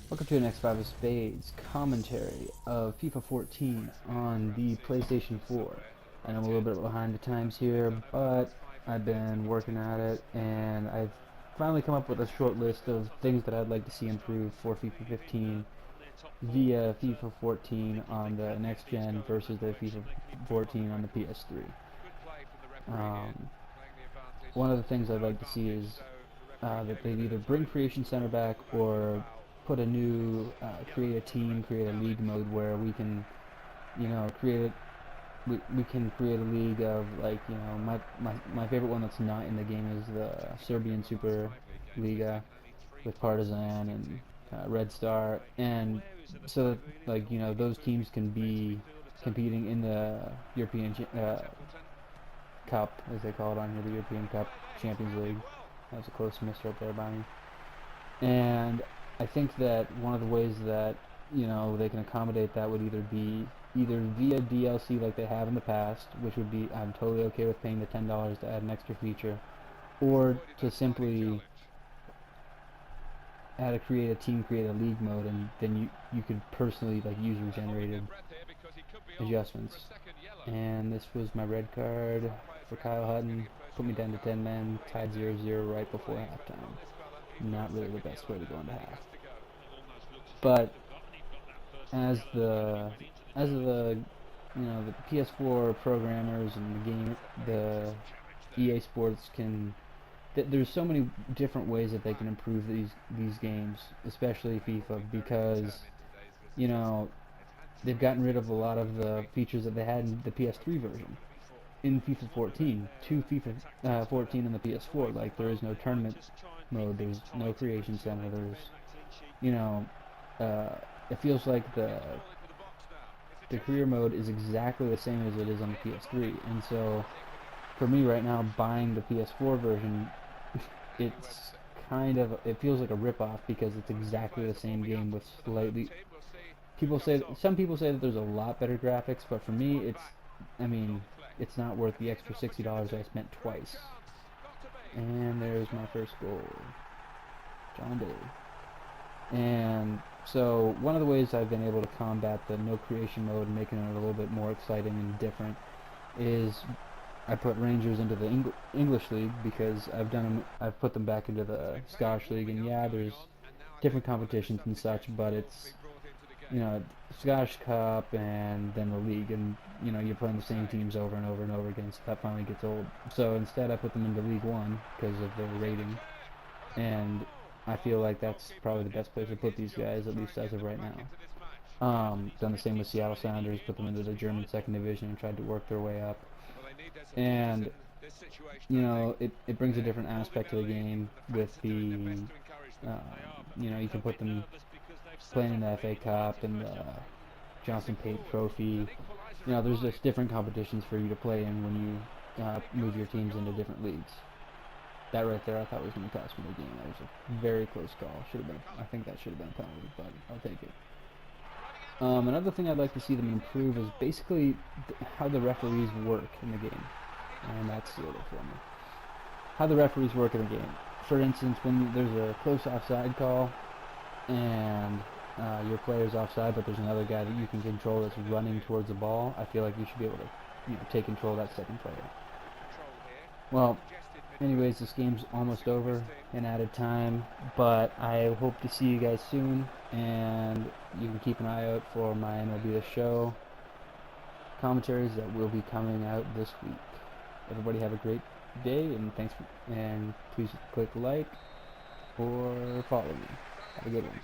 Welcome to the next 5 of Spades commentary of FIFA 14 on the PlayStation 4. And I'm a little bit behind the times here, but I've been working at it, and I've finally come up with a short list of things that I'd like to see improved for FIFA 15 via FIFA 14 on the next gen versus the FIFA 14 on the PS3. Um, One of the things I'd like to see is that they either bring Creation Center back or put a new create a team, create a league mode where we can, create we can create a league of, like, my favorite one that's not in the game is the Serbian Super Liga with Partizan and Red Star, and so that, like, those teams can be competing in the European Cup, as they call it on here, the European Cup Champions League. That was a close miss right there by me. And I think that one of the ways that they can accommodate that would either be either via DLC like they have in the past, which would be, I'm totally okay with paying the $10 to add an extra feature, or to simply add a create a team, create a league mode, and then you could personally, like, user generated adjustments. And this was my red card for Kyle Hutton. Put me down to 10 men, tied 0-0 right before halftime. Not really the best way to go into half. But as the the PS4 programmers and the EA Sports can, there's so many different ways that they can improve these games, especially FIFA, because you know they've gotten rid of a lot of the features that they had in the PS3 version. In FIFA 14, to FIFA 14 on the PS4, like, there is no tournament mode, there's no creation center, there's, you know, uh, it feels like the career mode is exactly the same as it is on the PS3, and so for me right now, buying the PS4 version, it's it feels like a rip-off because it's exactly the same game with slightly, some people say that there's a lot better graphics, but for me, I mean, it's not worth the extra $60 I spent twice. And there's my first goal, John Day. And so one of the ways I've been able to combat the no creation mode and making it a little bit more exciting and different is I put Rangers into the English League, because I've put them back into the Scottish League, and yeah, there's different competitions and such, but it's, Scottish Cup and then the league, and you're playing the same teams over and over and over again, so that finally gets old. So instead I put them into League One because of their rating, and I feel like that's probably the best place to put these guys, at least as of right now. Done the same with Seattle Sounders, put them into the German second division and tried to work their way up. And it brings a different aspect to the game with you can put them playing in the FA Cup and the Johnson Pate Trophy. There's just different competitions for you to play in when you move your teams into different leagues. That right there, I thought was going to cost me the game. That was a very close call. I think that should have been a penalty, but I'll take it. Another thing I'd like to see them improve is basically how the referees work in the game, and that sealed it for me. How the referees work in the game. For instance, when there's a close offside call, and your player's offside, but there's another guy that you can control that's running towards the ball, I feel like you should be able to, take control of that second player. Well, anyways, this game's almost over in added time, but I hope to see you guys soon, and you can keep an eye out for my MLB The Show commentaries that will be coming out this week. Everybody have a great day, and and please click like or follow me. Have a good one.